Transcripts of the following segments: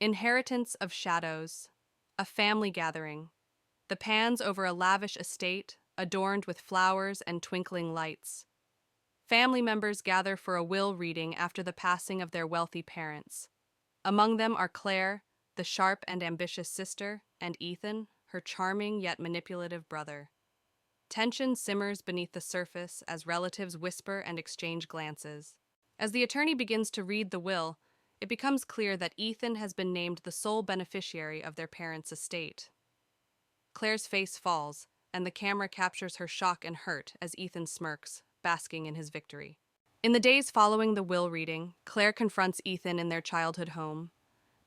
Inheritance of shadows. A family gathering. The pans over a lavish estate, adorned with flowers and twinkling lights. Family members gather for a will reading after the passing of their wealthy parents. Among them are Claire, the sharp and ambitious sister, and Ethan, her charming yet manipulative brother. Tension simmers beneath the surface as relatives whisper and exchange glances. As the attorney begins to read the will, it becomes clear that Ethan has been named the sole beneficiary of their parents' estate. Claire's face falls, and the camera captures her shock and hurt as Ethan smirks, basking in his victory. In the days following the will reading, Claire confronts Ethan in their childhood home.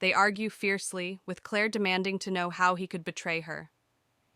They argue fiercely, with Claire demanding to know how he could betray her.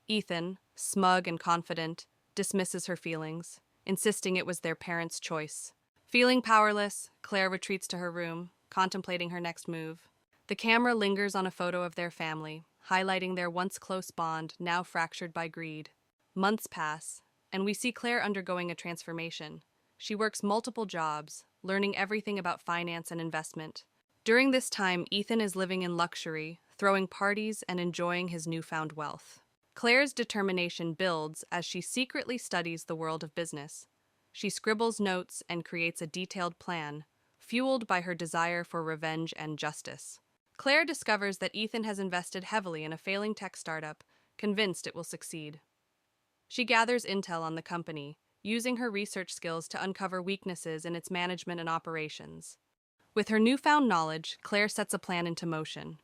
Ethan, smug and confident, dismisses her feelings, insisting it was their parents' choice. Feeling powerless, Claire retreats to her room, contemplating her next move. The camera lingers on a photo of their family, highlighting their once close bond, now fractured by greed. Months pass, and we see Claire undergoing a transformation. She works multiple jobs, learning everything about finance and investment. During this time, Ethan is living in luxury, throwing parties and enjoying his newfound wealth. Claire's determination builds as she secretly studies the world of business. She scribbles notes and creates a detailed plan, fueled by her desire for revenge and justice. Claire discovers that Ethan has invested heavily in a failing tech startup, convinced it will succeed. She gathers intel on the company, using her research skills to uncover weaknesses in its management and operations. With her newfound knowledge, Claire sets a plan into motion.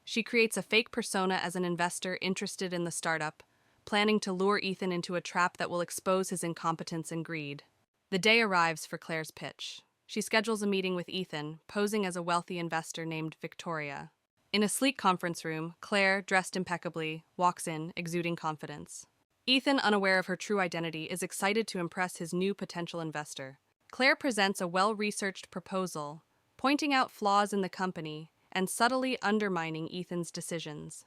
She creates a fake persona as an investor interested in the startup, planning to lure Ethan into a trap that will expose his incompetence and greed. The day arrives for Claire's pitch. She schedules a meeting with Ethan, posing as a wealthy investor named Victoria. In a sleek conference room, Claire, dressed impeccably, walks in, exuding confidence. Ethan, unaware of her true identity, is excited to impress his new potential investor. Claire presents a well-researched proposal, pointing out flaws in the company and subtly undermining Ethan's decisions.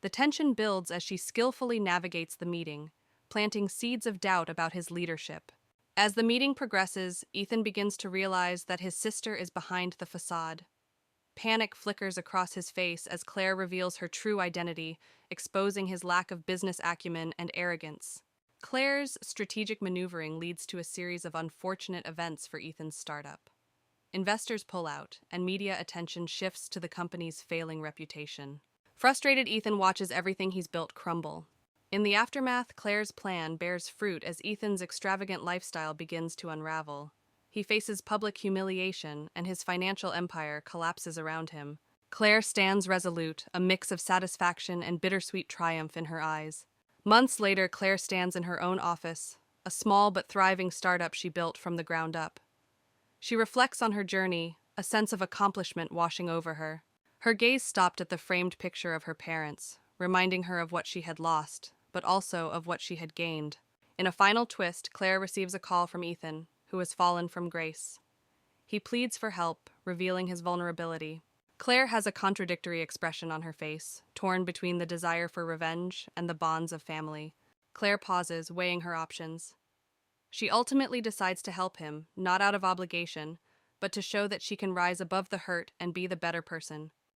The tension builds as she skillfully navigates the meeting, planting seeds of doubt about his leadership. As the meeting progresses, Ethan begins to realize that his sister is behind the facade. Panic flickers across his face as Claire reveals her true identity, exposing his lack of business acumen and arrogance. Claire's strategic maneuvering leads to a series of unfortunate events for Ethan's startup. Investors pull out, and media attention shifts to the company's failing reputation. Frustrated, Ethan watches everything he's built crumble. In the aftermath, Claire's plan bears fruit as Ethan's extravagant lifestyle begins to unravel. He faces public humiliation, and his financial empire collapses around him. Claire stands resolute, a mix of satisfaction and bittersweet triumph in her eyes. Months later, Claire stands in her own office, a small but thriving startup she built from the ground up. She reflects on her journey, a sense of accomplishment washing over her. Her gaze stopped at the framed picture of her parents, reminding her of what she had lost, but also of what she had gained. In a final twist, Claire receives a call from Ethan, who has fallen from grace. He pleads for help, revealing his vulnerability. Claire has a contradictory expression on her face, torn between the desire for revenge and the bonds of family. Claire pauses, weighing her options. She ultimately decides to help him, not out of obligation, but to show that she can rise above the hurt and be the better person.